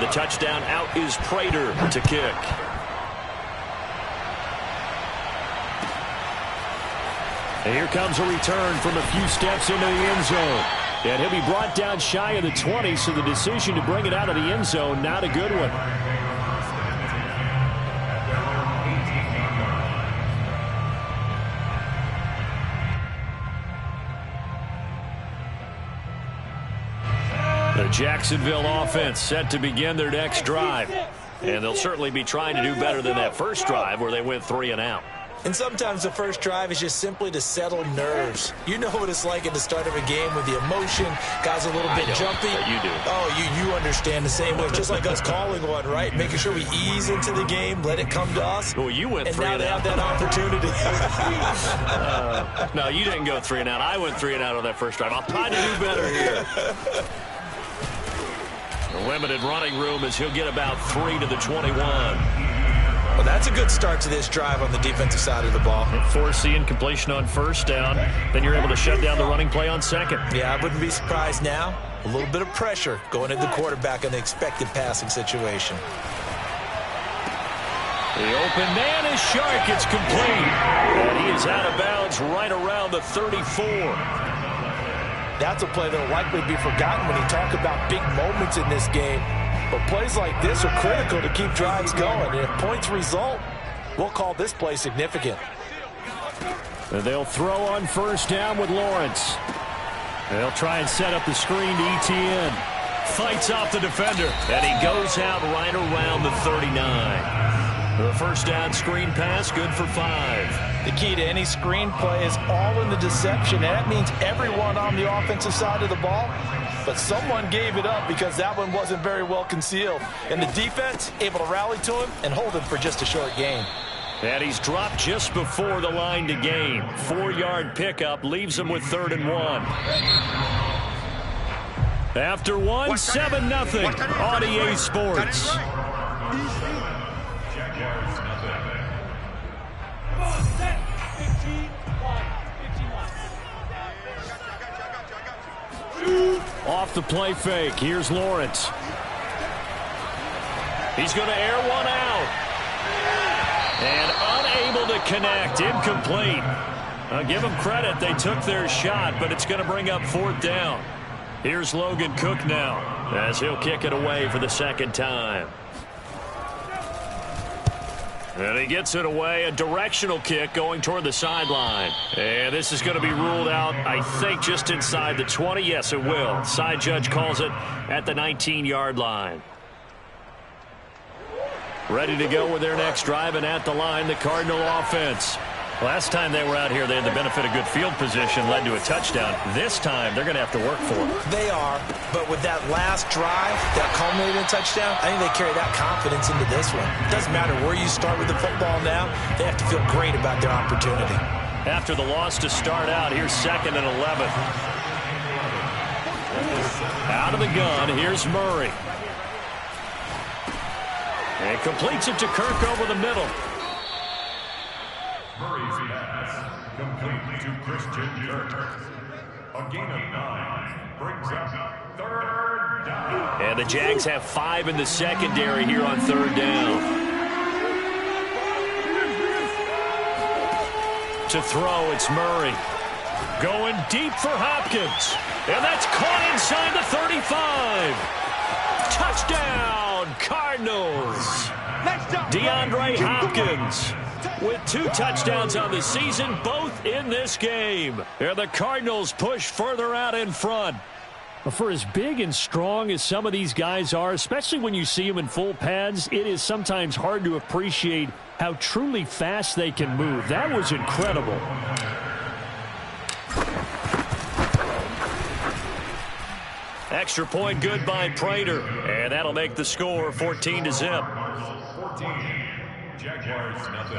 the touchdown, out is Prater to kick. And here comes a return from a few steps into the end zone. And he'll be brought down shy of the 20, so the decision to bring it out of the end zone, not a good one. The Jacksonville offense set to begin their next drive. And they'll certainly be trying to do better than that first drive where they went 3 and out. And sometimes the first drive is just simply to settle nerves. You know what it's like at the start of a game with the emotion. Guys are a little bit jumpy. You do. Oh, you understand the same way. Just like us calling one, right? Making sure we ease into the game, let it come to us. Well, you went 3 and out. And now they have that opportunity. No, you didn't go 3 and out. I went 3 and out on that first drive. I'll try to do better here. The limited running room as he'll get about 3 to the 21. Well, that's a good start to this drive on the defensive side of the ball. Force the incompletion on first down. Then you're able to shut down the running play on second. Yeah, I wouldn't be surprised now. A little bit of pressure going at the quarterback in the expected passing situation. The open man is Shark. It's complete. And he is out of bounds right around the 34. That's a play that will likely be forgotten when you talk about big moments in this game. But plays like this are critical to keep drives going. And if points result, we'll call this play significant. And they'll throw on first down with Lawrence. They'll try and set up the screen to ETN. Fights off the defender. And he goes out right around the 39. The first down screen pass, good for 5. The key to any screen play is all in the deception. And that means everyone on the offensive side of the ball. But someone gave it up because that one wasn't very well concealed. And the defense able to rally to him and hold him for just a short gain. And he's dropped just before the line to gain. 4-yard pickup leaves him with 3rd and 1. After one, 7-0 on EA Sports. Off the play fake. Here's Lawrence. He's going to air one out. And unable to connect. Incomplete. I'll give them credit. They took their shot, but it's going to bring up 4th down. Here's Logan Cook now as he'll kick it away for the 2nd time. And he gets it away, a directional kick going toward the sideline. And this is going to be ruled out, I think, just inside the 20. Yes, it will. Side judge calls it at the 19-yard line. Ready to go with their next drive, and at the line, the Cardinal offense. Last time they were out here, they had the benefit of good field position, led to a touchdown. This time, they're going to have to work for it. They are, but with that last drive that culminated in a touchdown, I think they carry that confidence into this one. It doesn't matter where you start with the football now, they have to feel great about their opportunity. After the loss to start out, here's 2nd and 11. Out of the gun, here's Murray. And completes it to Kirk over the middle. Murray's pass complete to Christian Kirk. A gain of 9 brings up 3rd down. And the Jags have 5 in the secondary here on 3rd down. To throw, it's Murray. Going deep for Hopkins. And that's caught inside the 35. Touchdown, Cardinals. DeAndre Hopkins with 2 touchdowns on the season, both in this game. And the Cardinals push further out in front. For as big and strong as some of these guys are, especially when you see them in full pads, it is sometimes hard to appreciate how truly fast they can move. That was incredible. Extra point good by Prater. And that'll make the score 14 to zip. 14. Jaguars nothing.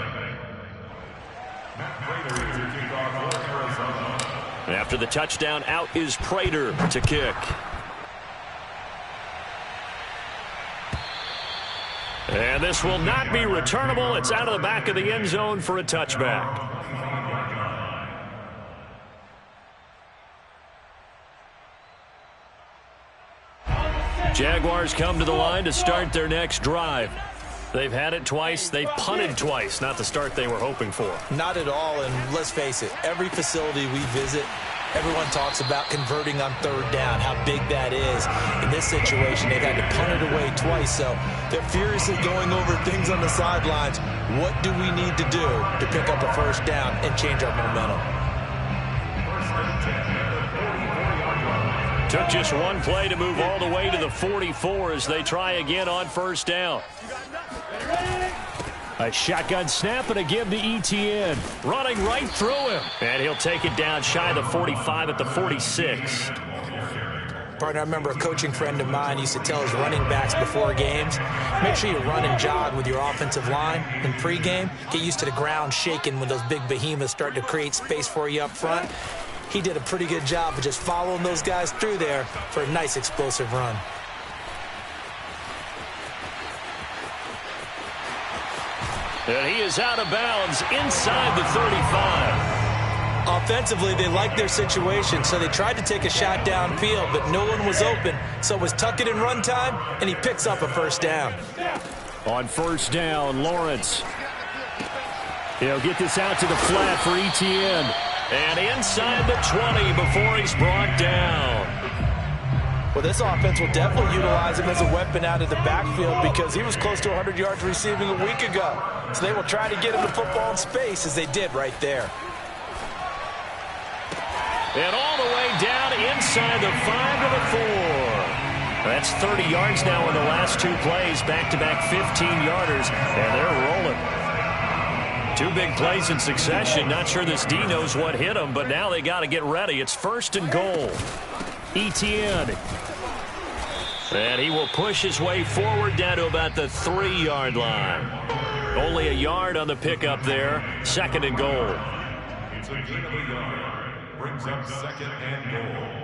Matt Prater to kick off for Arizona. After the touchdown, out is Prater to kick. And this will not be returnable. It's out of the back of the end zone for a touchback. Jaguars come to the line to start their next drive. They've had it twice. They've punted twice. Not the start they were hoping for. Not at all, and let's face it, every facility we visit, everyone talks about converting on third down, how big that is. In this situation, they've had to punt it away twice, so they're furiously going over things on the sidelines. What do we need to do to pick up a first down and change our momentum? Took just one play to move all the way to the 44 as they try again on first down. A shotgun snap and a give to ETN. Running right through him. And he'll take it down shy of the 45 at the 46. Partner, I remember a coaching friend of mine used to tell his running backs before games, make sure you run and jog with your offensive line in pregame. Get used to the ground shaking when those big behemoths start to create space for you up front. He did a pretty good job of just following those guys through there for a nice explosive run. And he is out of bounds inside the 35. Offensively, they liked their situation, so they tried to take a shot downfield, but no one was open. So it was tuck it and run time, and he picks up a first down. On first down, Lawrence. He'll get this out to the flat for ETN. And inside the 20 before he's brought down. Well, this offense will definitely utilize him as a weapon out of the backfield because he was close to 100 yards receiving a week ago. So they will try to get him the football in space as they did right there. And all the way down inside the 5 to the 4. That's 30 yards now in the last two plays. Back-to-back 15-yarders, and they're rolling. Two big plays in succession. Not sure this D knows what hit him, but now they got to get ready. It's first and goal. ETN. And he will push his way forward down to about the 3-yard line. Only a yard on the pickup there. Second and goal. It's a gain of a yard. Brings up second and goal.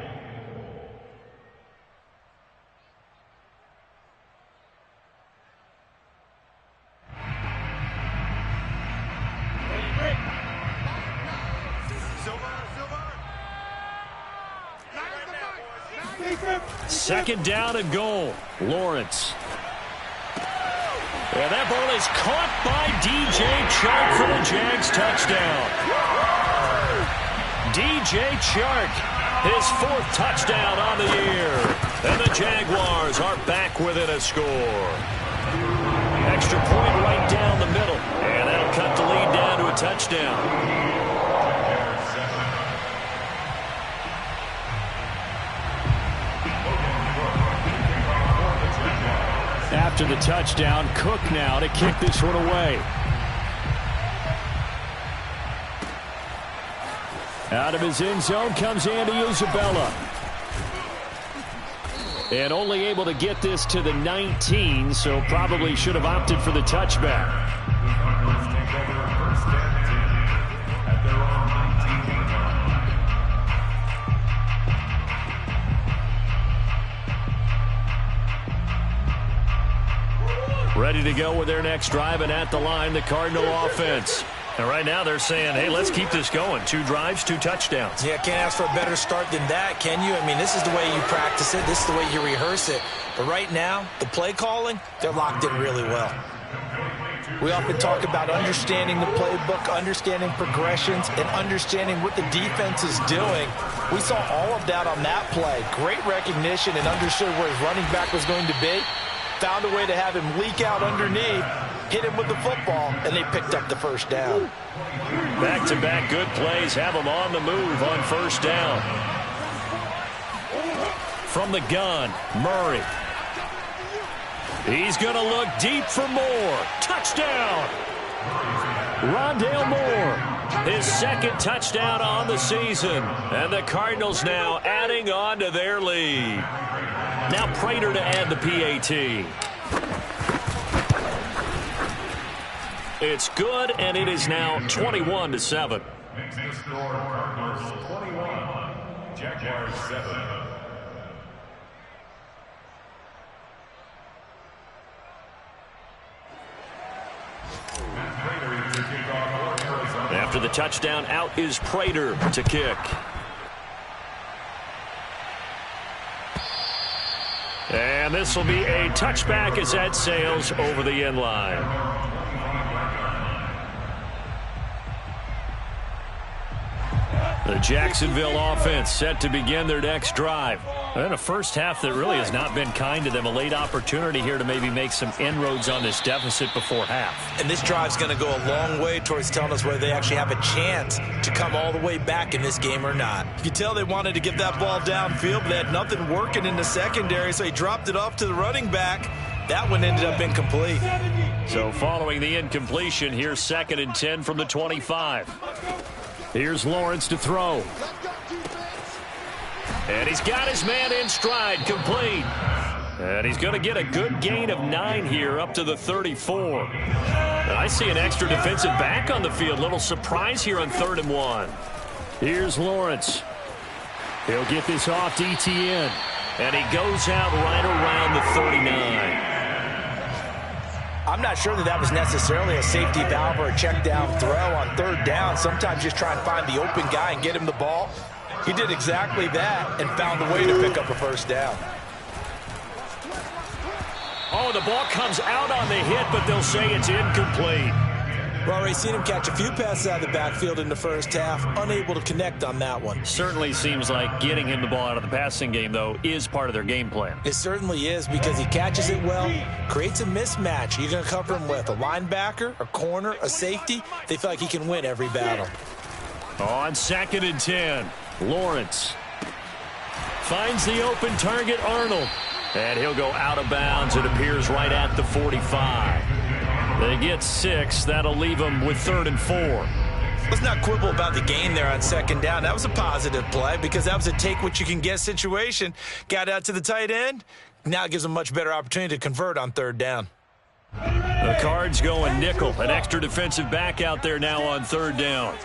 Second down and goal. Lawrence. And that ball is caught by DJ Chark for the Jags touchdown. DJ Chark, his 4th touchdown on the year. And the Jaguars are back within a score. Extra point right down the middle. And that'll cut the lead down to a touchdown. After the touchdown, Cook now to kick this one away. Out of his end zone comes Andy Isabella. And only able to get this to the 19, so probably should have opted for the touchback. Ready to go with their next drive, and at the line, the Cardinal offense. And right now they're saying, hey, let's keep this going. 2 drives, 2 touchdowns. Yeah, can't ask for a better start than that, can you? I mean, this is the way you practice it. This is the way you rehearse it. But right now, the play calling, they're locked in really well. We often talk about understanding the playbook, understanding progressions, and understanding what the defense is doing. We saw all of that on that play. Great recognition and understood where his running back was going to be. Found a way to have him leak out underneath, hit him with the football, and they picked up the first down. Back-to-back good plays have him on the move on first down. From the gun, Murray. He's going to look deep for Moore. Touchdown! Rondale Moore, his 2nd touchdown on the season. And the Cardinals now adding on to their lead. Now Prater to add the PAT. It's good, and it is now 21-7. Makes the score Cardinals 21, Jaguars 7. After the touchdown, out is Prater to kick. And this will be a touchback as that sails over the end line. The Jacksonville offense set to begin their next drive. And a first half that really has not been kind to them. A late opportunity here to maybe make some inroads on this deficit before half. And this drive's going to go a long way towards telling us whether they actually have a chance to come all the way back in this game or not. You can tell they wanted to get that ball downfield, but they had nothing working in the secondary, so he dropped it off to the running back. That one ended up incomplete. So following the incompletion, here's 2nd and 10 from the 25. Here's Lawrence to throw. And he's got his man in stride, complete. And he's going to get a good gain of 9 here up to the 34. And I see an extra defensive back on the field. Little surprise here on 3rd and 1. Here's Lawrence. He'll get this off to ETN. And he goes out right around the 39. I'm not sure that was necessarily a safety valve or a check down throw on 3rd down. Sometimes just try and find the open guy and get him the ball. He did exactly that and found a way to pick up a 1st down. Oh, the ball comes out on the hit, but they'll say it's incomplete. We've already seen him catch a few passes out of the backfield in the first half, unable to connect on that one. Certainly seems like getting him the ball out of the passing game, though, is part of their game plan. It certainly is, because he catches it well, creates a mismatch. You're going to cover him with a linebacker, a corner, a safety. They feel like he can win every battle. On 2nd and 10, Lawrence finds the open target, Arnold. And he'll go out of bounds. It appears right at the 45. They get 6. That'll leave them with 3rd and 4. Let's not quibble about the gain there on 2nd down. That was a positive play because that was a take-what-you-can-get situation. Got out to the tight end. Now it gives them a much better opportunity to convert on 3rd down. The Cards going nickel. An extra defensive back out there now on 3rd down.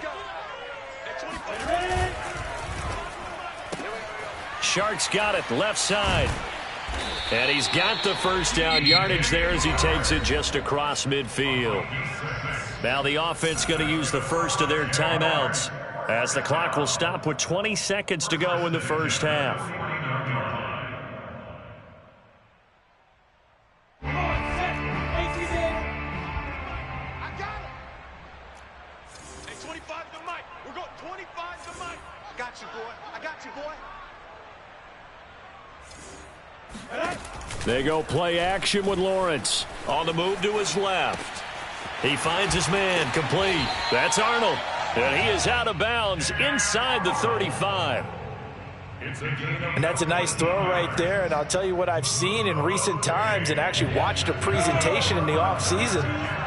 Shark's got it, left side. And he's got the 1st down yardage there as he takes it just across midfield. Now the offense going to use the first of their timeouts as the clock will stop with 20 seconds to go in the first half. Hey, 25 to Mike. We're going 25 to Mike. I got you, boy. I got you, boy. They go play action with Lawrence. On the move to his left. He finds his man, complete. That's Arnold. And he is out of bounds inside the 35. And that's a nice throw right there. And I'll tell you what I've seen in recent times and actually watched a presentation in the offseason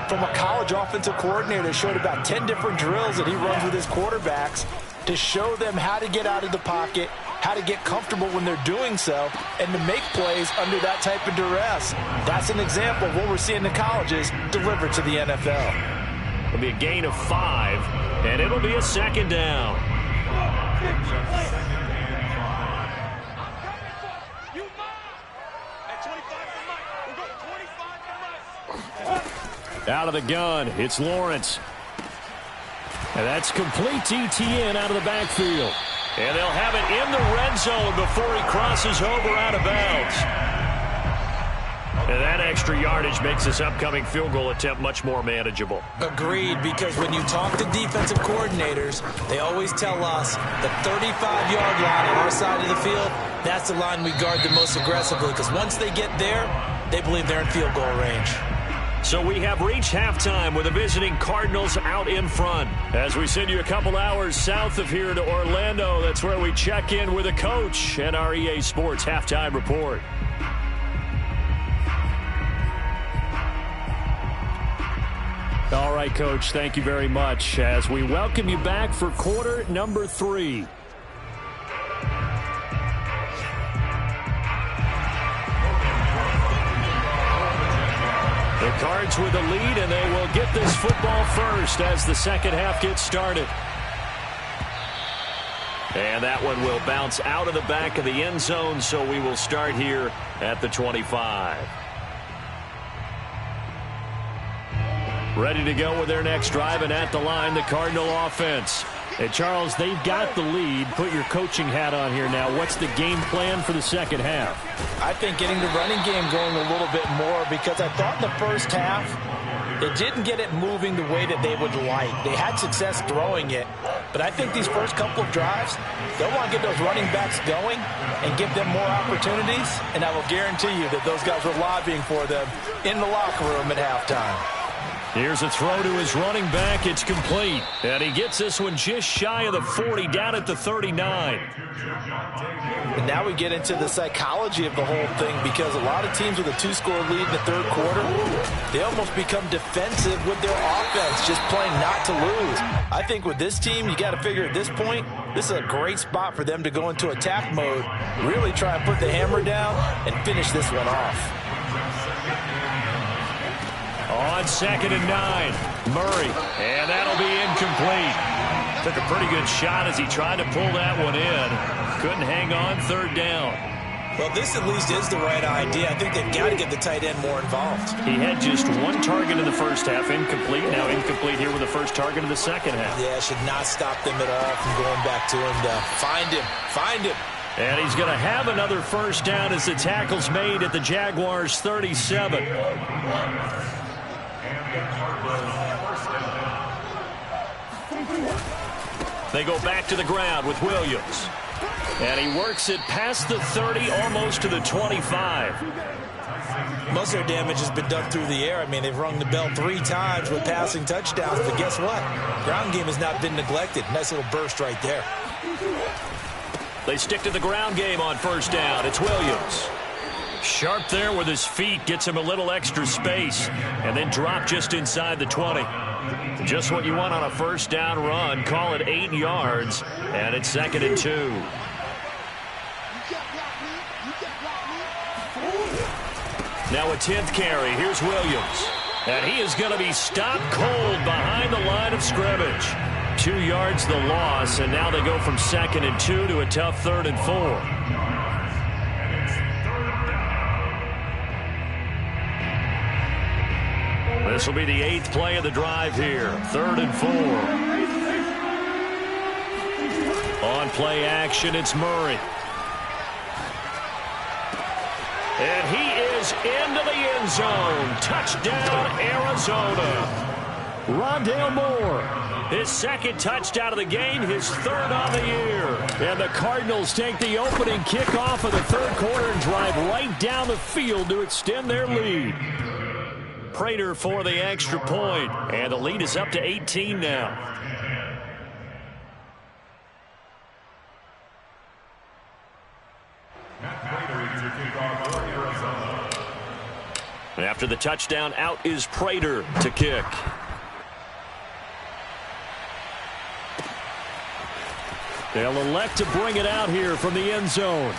from a college offensive coordinator that showed about 10 different drills that he runs with his quarterbacks to show them how to get out of the pocket, how to get comfortable when they're doing so, and to make plays under that type of duress. That's an example of what we're seeing in colleges delivered to the NFL. It'll be a gain of 5, and it'll be a 2nd down. Out of the gun, it's Lawrence. And that's complete to ETN out of the backfield. And they'll have it in the red zone before he crosses over out of bounds. And that extra yardage makes this upcoming field goal attempt much more manageable. Agreed, because when you talk to defensive coordinators, they always tell us the 35-yard line on our side of the field, that's the line we guard the most aggressively, because once they get there, they believe they're in field goal range. So we have reached halftime with the visiting Cardinals out in front. As we send you a couple hours south of here to Orlando, that's where we check in with a coach and our EA Sports Halftime Report. All right, Coach, thank you very much as we welcome you back for quarter number 3. The Cards with the lead, and they will get this football first as the second half gets started. And that one will bounce out of the back of the end zone, so we will start here at the 25. Ready to go with their next drive, and at the line, the Cardinal offense. Hey, Charles, they've got the lead. Put your coaching hat on here now. What's the game plan for the second half? I think getting the running game going a little bit more, because I thought in the first half they didn't get it moving the way that they would like. They had success throwing it, but I think these first couple of drives, they'll want to get those running backs going and give them more opportunities, and I will guarantee you that those guys were lobbying for them in the locker room at halftime. Here's a throw to his running back. It's complete. And he gets this one just shy of the 40, down at the 39. And now we get into the psychology of the whole thing, because a lot of teams with a 2-score lead in the third quarter, they almost become defensive with their offense, just playing not to lose. I think with this team, you got to figure at this point, this is a great spot for them to go into attack mode, really try and put the hammer down and finish this one off. On 2nd and 9, Murray, and that'll be incomplete. Took a pretty good shot as he tried to pull that one in. Couldn't hang on, 3rd down. Well, this at least is the right idea. I think they've got to get the tight end more involved. He had just 1 target in the first half, incomplete. Now incomplete here with the first target in the second half. Yeah, should not stop them at all from going back to him to find him. And he's going to have another first down as the tackle's made at the Jaguars' 37. They go back to the ground with Williams. And he works it past the 30, almost to the 25. Most of their damage has been done through the air. I mean, they've rung the bell 3 times with passing touchdowns. But guess what? Ground game has not been neglected. Nice little burst right there. They stick to the ground game on first down. It's Williams. Sharp there with his feet, gets him a little extra space, and then drop just inside the 20. Just what you want on a first down run. Call it 8 yards, and it's 2nd and 2. Now a 10th carry. Here's Williams. And he is going to be stopped cold behind the line of scrimmage. 2 yards the loss, and now they go from 2nd and 2 to a tough 3rd and 4. This will be the 8th play of the drive here. 3rd and 4. On play action, it's Murray. And he is into the end zone. Touchdown, Arizona. Rondale Moore, his 2nd touchdown of the game, his 3rd on the year. And the Cardinals take the opening kickoff of the 3rd quarter and drive right down the field to extend their lead. Prater for the extra point, and the lead is up to 18 now. After the touchdown, out is Prater to kick. They'll elect to bring it out here from the end zone.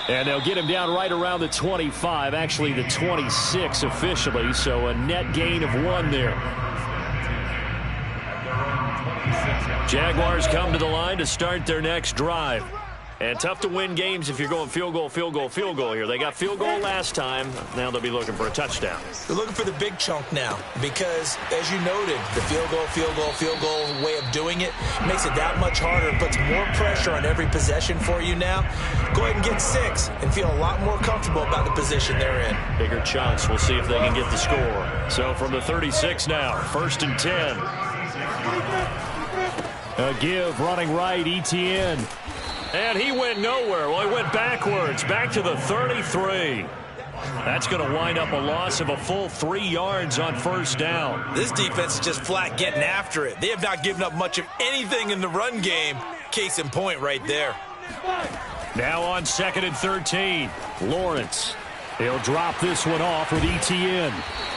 And they'll get him down right around the 25, actually the 26 officially, so a net gain of 1 there. Jaguars come to the line to start their next drive. And tough to win games if you're going field goal, field goal, field goal here. They got field goal last time. Now they'll be looking for a touchdown. They're looking for the big chunk now because, as you noted, the field goal way of doing it makes it that much harder and puts more pressure on every possession for you now. Go ahead and get 6 and feel a lot more comfortable about the position they're in. Bigger chunks. We'll see if they can get the score. So from the 36 now, 1st and 10. A give running right, ETN. And he went nowhere. Well, he went backwards, back to the 33. That's going to wind up a loss of a full 3 yards on first down. This defense is just flat getting after it. They have not given up much of anything in the run game. Case in point right there. Now on 2nd and 13, Lawrence. He'll drop this one off with ETN.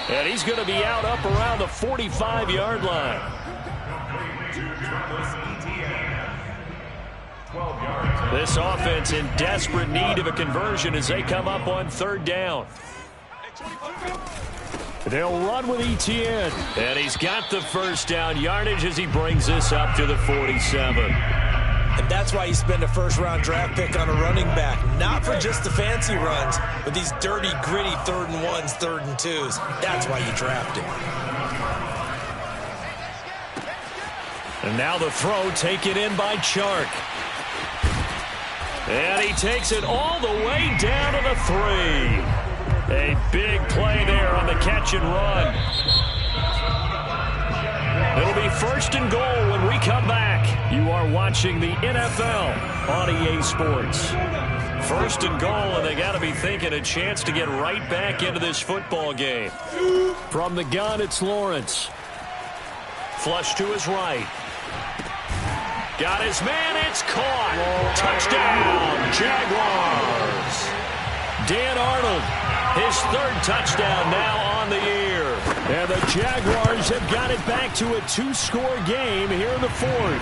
And he's going to be out up around the 45-yard line. This offense in desperate need of a conversion as they come up on 3rd down. They'll run with ETN. And he's got the first down yardage as he brings this up to the 47. And that's why you spend a first-round draft pick on a running back. Not for just the fancy runs, but these dirty, gritty 3rd and 1s, 3rd and 2s. That's why you draft him. And now the throw taken in by Chark. And he takes it all the way down to the 3. A big play there on the catch and run. It'll be 1st and goal when we come back. You are watching the NFL on EA Sports. 1st and goal, and they got to be thinking a chance to get right back into this football game. From the gun, it's Lawrence. Flush to his right. Got his man, it's caught. Touchdown, Jaguars. Dan Arnold, his 3rd touchdown now on the year. And the Jaguars have got it back to a 2-score game here in the 4th.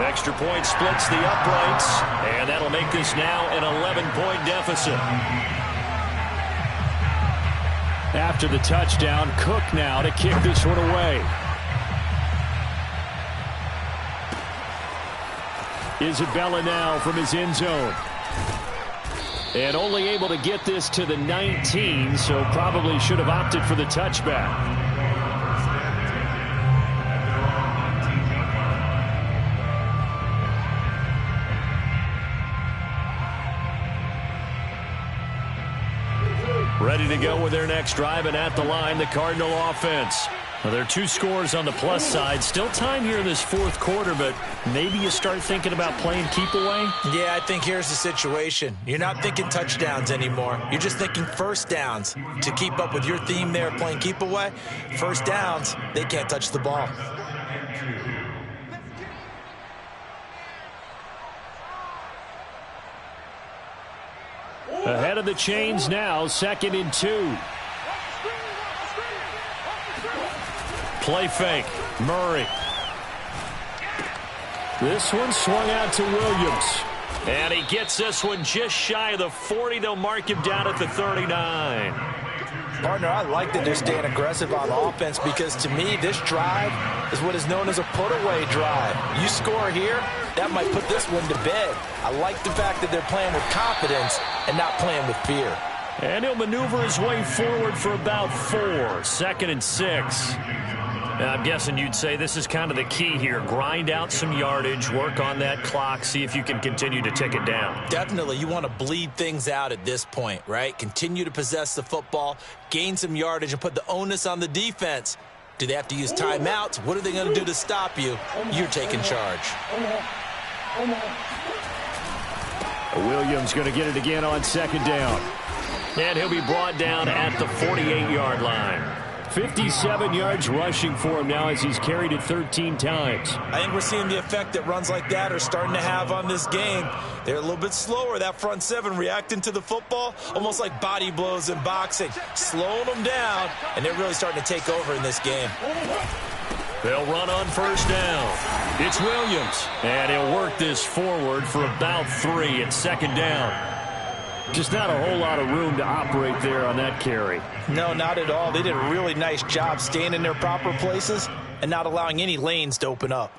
Extra point splits the uprights, and that'll make this now an 11-point deficit. After the touchdown, Cook now to kick this one away. Isabella now from his end zone. And only able to get this to the 19, so probably should have opted for the touchback. Ready to go with their next drive, and at the line, the Cardinal offense. Well, there are 2 scores on the plus side. Still time here in this 4th quarter, but maybe you start thinking about playing keep away? Yeah, I think here's the situation. You're not thinking touchdowns anymore. You're just thinking first downs. To keep up with your theme there, playing keep away, first downs, they can't touch the ball. Ahead of the chains now, 2nd and 2. Play fake. Murray. This one swung out to Williams. And he gets this one just shy of the 40. They'll mark him down at the 39. Partner, I like that they're staying aggressive on offense because, to me, this drive is what is known as a put-away drive. You score here, that might put this one to bed. I like the fact that they're playing with confidence and not playing with fear. And he'll maneuver his way forward for about 4. 2nd and 6. I'm guessing you'd say this is kind of the key here. Grind out some yardage, work on that clock, see if you can continue to tick it down. Definitely. You want to bleed things out at this point, right? Continue to possess the football, gain some yardage, and put the onus on the defense. Do they have to use timeouts? What are they going to do to stop you? You're taking charge. Williams going to get it again on 2nd down. And he'll be brought down at the 48-yard line. 57 yards rushing for him now as he's carried it 13 times. I think we're seeing the effect that runs like that are starting to have on this game. They're a little bit slower, that front 7, reacting to the football, almost like body blows in boxing, slowing them down, and they're really starting to take over in this game. They'll run on 1st down. It's Williams, and he'll work this forward for about 3 at 2nd down. Just not a whole lot of room to operate there on that carry. No, not at all. They did a really nice job staying in their proper places and not allowing any lanes to open up.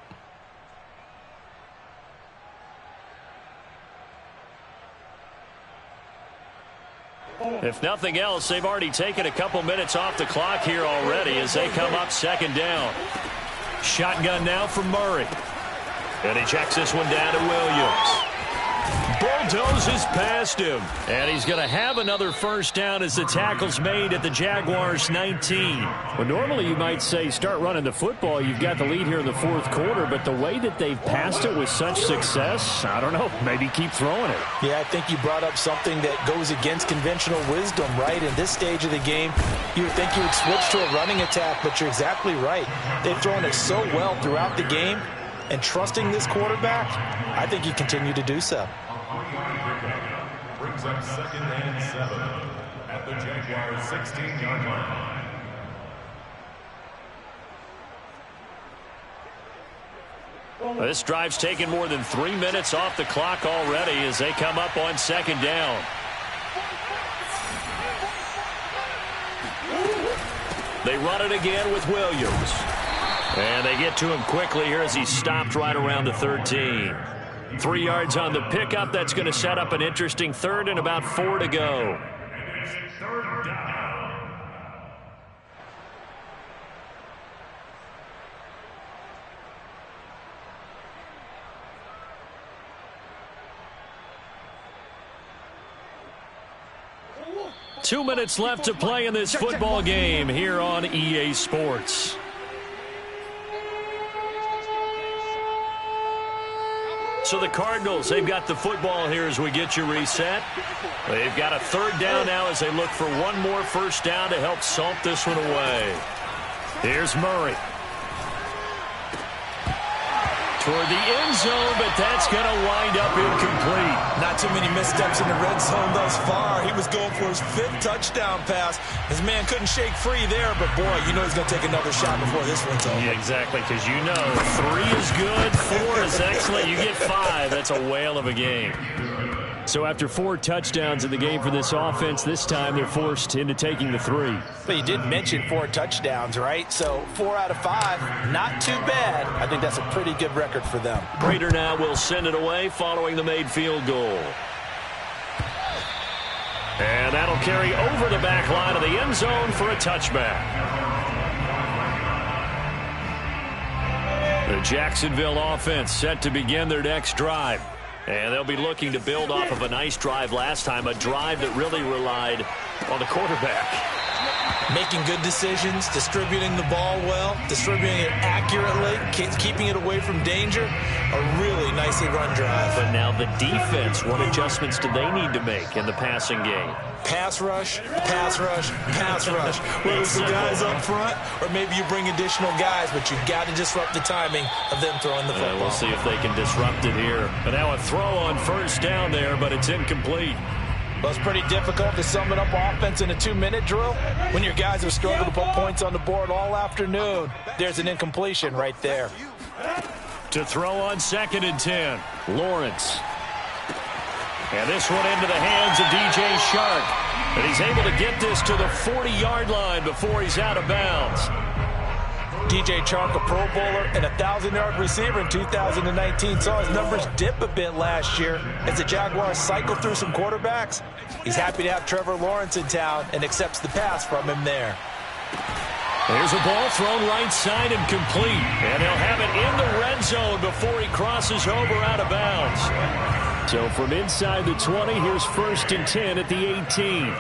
If nothing else, they've already taken a couple minutes off the clock here already as they come up 2nd down. Shotgun now from Murray. And he checks this one down to Williams. Bulldozes past him. And he's going to have another 1st down as the tackle's made at the Jaguars' 19. Well, normally you might say start running the football. You've got the lead here in the 4th quarter, but the way that they've passed it with such success, I don't know, maybe keep throwing it. Yeah, I think you brought up something that goes against conventional wisdom, right? In this stage of the game, you would think you would switch to a running attack, but you're exactly right. They've thrown it so well throughout the game, and trusting this quarterback, I think you continue to do so. Brings up 2nd and 7 at the Jaguars' 16-yard line. Well, this drive's taken more than 3 minutes off the clock already as they come up on 2nd down. They run it again with Williams. And they get to him quickly here as he's stopped right around the 13. 3 yards on the pickup. That's going to set up an interesting 3rd and about 4 to go. And it's 3rd down. 2 minutes left to play in this football game here on EA Sports. So the Cardinals, they've got the football here as we get you reset. They've got a third down now as they look for one more first down to help salt this one away. Here's Murray. Toward the end zone, but that's going to wind up incomplete. Not too many missteps in the red zone thus far. He was going for his 5th touchdown pass. His man couldn't shake free there, but boy, you know he's going to take another shot before this one's over. Yeah, exactly, because you know 3 is good, 4 is excellent. You get 5. That's a whale of a game. So after 4 touchdowns in the game for this offense, this time they're forced into taking the 3. But you did mention 4 touchdowns, right? So 4 out of 5, not too bad. I think that's a pretty good record for them. Prater now will send it away following the made field goal. And that'll carry over the back line of the end zone for a touchback. The Jacksonville offense set to begin their next drive. And they'll be looking to build off of a nice drive last time, a drive that really relied on the quarterback. Making good decisions, distributing the ball well, distributing it accurately, keeping it away from danger. A really nicely run drive. But now the defense, what adjustments do they need to make in the passing game? Pass rush, pass rush, pass rush. Whether it's the guys up front or maybe you bring additional guys, but you've got to disrupt the timing of them throwing the football. We'll see if they can disrupt it here. But now a throw on first down there, but it's incomplete. Well, it's pretty difficult to sum it up offense in a 2-minute drill when your guys have struggled to put points on the board all afternoon. There's an incompletion right there. To throw on 2nd and 10, Lawrence. And this one into the hands of DJ Shark. And he's able to get this to the 40-yard line before he's out of bounds. DJ Chark, a Pro Bowler and a 1,000-yard receiver in 2019, saw his numbers dip a bit last year as the Jaguars cycle through some quarterbacks. He's happy to have Trevor Lawrence in town and accepts the pass from him there. There's a ball thrown right side and complete. And they'll have it in the red zone before he crosses over out of bounds. So from inside the 20, here's 1st and 10 at the 18.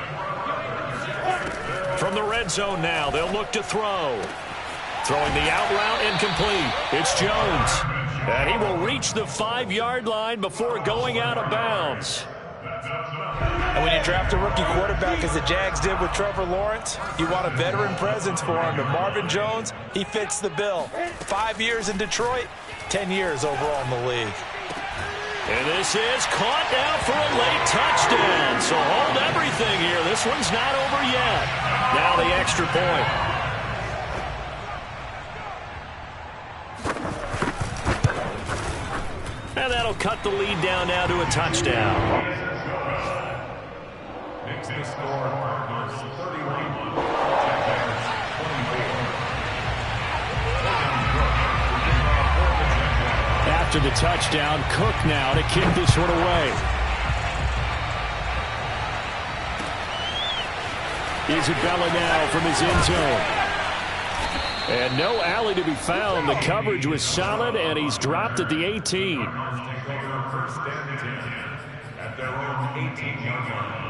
From the red zone now, they'll look to throw. Throwing the out route incomplete. It's Jones. And he will reach the 5-yard line before going out of bounds. And when you draft a rookie quarterback, as the Jags did with Trevor Lawrence, you want a veteran presence for him. And Marvin Jones, he fits the bill. 5 years in Detroit, 10 years overall in the league. And this is caught now for a late touchdown. So hold everything here. This one's not over yet. Now the extra point. And that'll cut the lead down now to a touchdown. Makes the score Cardinals 31, 24. After the touchdown, Cook now to kick this one away. Isabella now from his end zone. And no alley to be found. The coverage was solid, and he's dropped at the 18. Take over first and 10 at their own 18-yard line.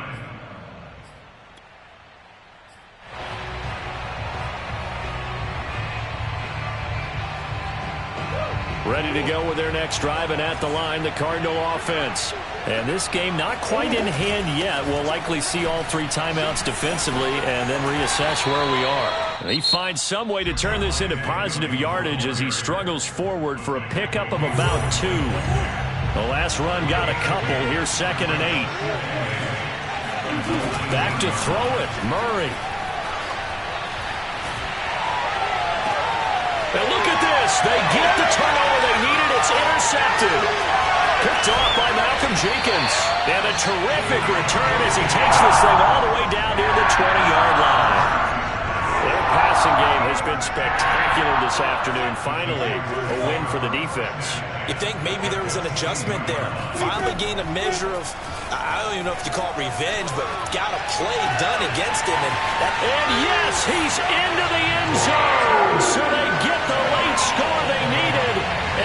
Ready to go with their next drive, and at the line, the Cardinal offense. And this game not quite in hand yet. We'll likely see all 3 timeouts defensively and then reassess where we are. He finds some way to turn this into positive yardage as he struggles forward for a pickup of about 2. The last run got a couple. Here's 2nd and 8. Back to throw it, Murray. And look at this. They get the turnover they needed. It's intercepted. Picked off by Malcolm Jenkins. And a terrific return as he takes this thing all the way down near the 20-yard line. Their passing game has been spectacular this afternoon. Finally, a win for the defense. You think maybe there was an adjustment there. Finally gained a measure of, I don't even know if you call it revenge, but got a play done against him. And yes, he's into the end zone. So they get the late score they needed.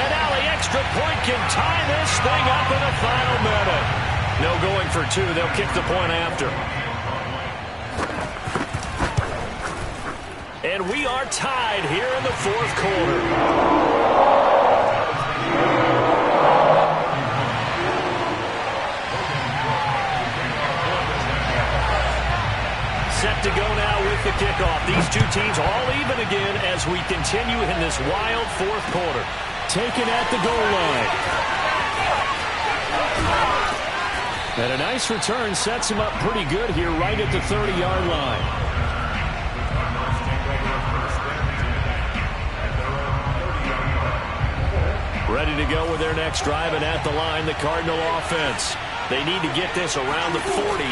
And now the extra point can tie this thing up in the final minute. No going for 2. They'll kick the point after. And we are tied here in the fourth quarter. Set to go now with the kickoff. These two teams all even again as we continue in this wild fourth quarter. Taken at the goal line. And a nice return sets him up pretty good here right at the 30-yard line. Ready to go with their next drive, and at the line, the Cardinal offense. They need to get this around the 40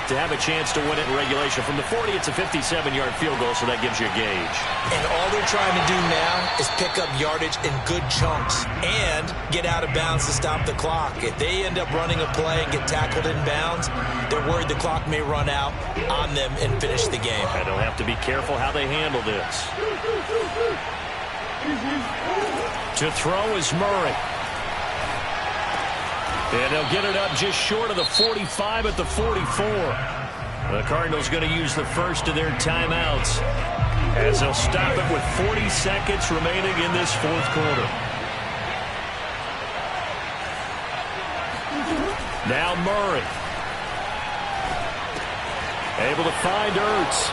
to have a chance to win it in regulation. From the 40, it's a 57-yard field goal, so that gives you a gauge. And all they're trying to do now is pick up yardage in good chunks and get out of bounds to stop the clock. If they end up running a play and get tackled in bounds, they're worried the clock may run out on them and finish the game. And they'll have to be careful how they handle this. To throw is Murray. And they'll get it up just short of the 45 at the 44. The Cardinals going to use the first of their timeouts as they'll stop it with 40 seconds remaining in this fourth quarter. Now Murray. Able to find Ertz.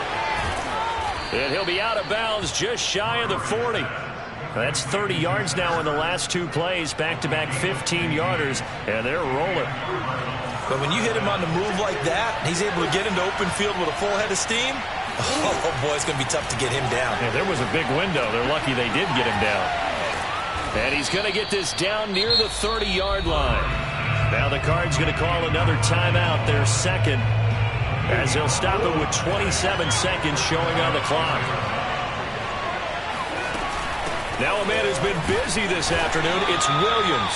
And he'll be out of bounds just shy of the 40. That's 30 yards now in the last two plays, back-to-back 15-yarders, and they're rolling. But when you hit him on the move like that, he's able to get into open field with a full head of steam, oh, boy, it's going to be tough to get him down. Yeah, there was a big window. They're lucky they did get him down. And he's going to get this down near the 30-yard line. Now the Cards going to call another timeout, their second, as they'll stop it with 27 seconds showing on the clock. Now a man who's been busy this afternoon, it's Williams.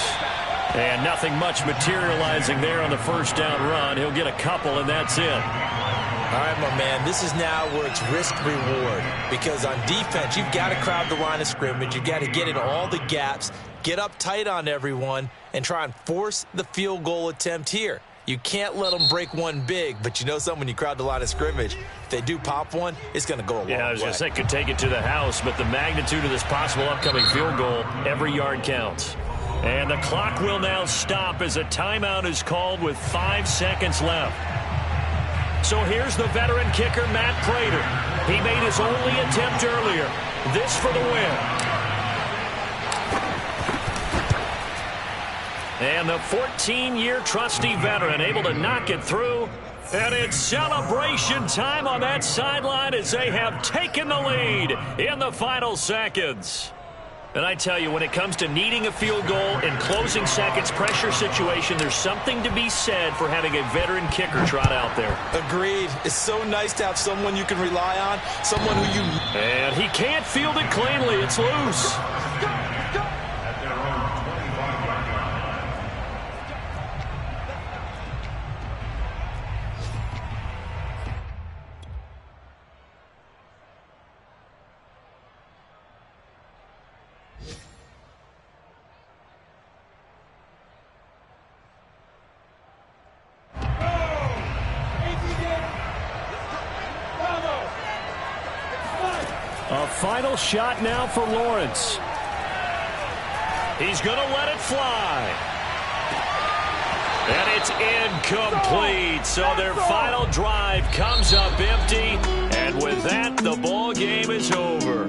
And nothing much materializing there on the first down run. He'll get a couple, and that's it. All right, my man, this is now where it's risk-reward. Because on defense, you've got to crowd the line of scrimmage. You've got to get in all the gaps, get up tight on everyone, and try and force the field goal attempt here. You can't let them break one big, but you know something, when you crowd the line of scrimmage, if they do pop one, it's going to go a long way. Yeah, I was going to say, could take it to the house, but the magnitude of this possible upcoming field goal, every yard counts. And the clock will now stop as a timeout is called with 5 seconds left. So here's the veteran kicker, Matt Prater. He made his only attempt earlier. This for the win. And the 14-year trusty veteran able to knock it through. And it's celebration time on that sideline as they have taken the lead in the final seconds. And I tell you, when it comes to needing a field goal in closing seconds, pressure situation, there's something to be said for having a veteran kicker trot out there. Agreed. It's so nice to have someone you can rely on, someone who you... And he can't field it cleanly. It's loose. A final shot now for Lawrence. He's going to let it fly. And it's incomplete. So their final drive comes up empty. And with that, the ball game is over.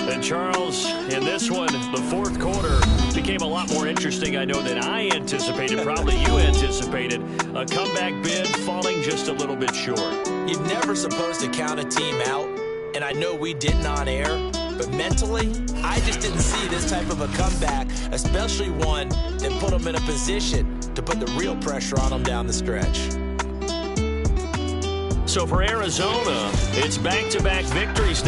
And Charles, in this one, the fourth quarter became a lot more interesting, I know, than I anticipated. Probably you anticipated. A comeback bid falling just a little bit short. You're never supposed to count a team out. And I know we didn't on air, but mentally, I just didn't see this type of a comeback, especially one that put them in a position to put the real pressure on them down the stretch. So for Arizona, it's back-to-back victories.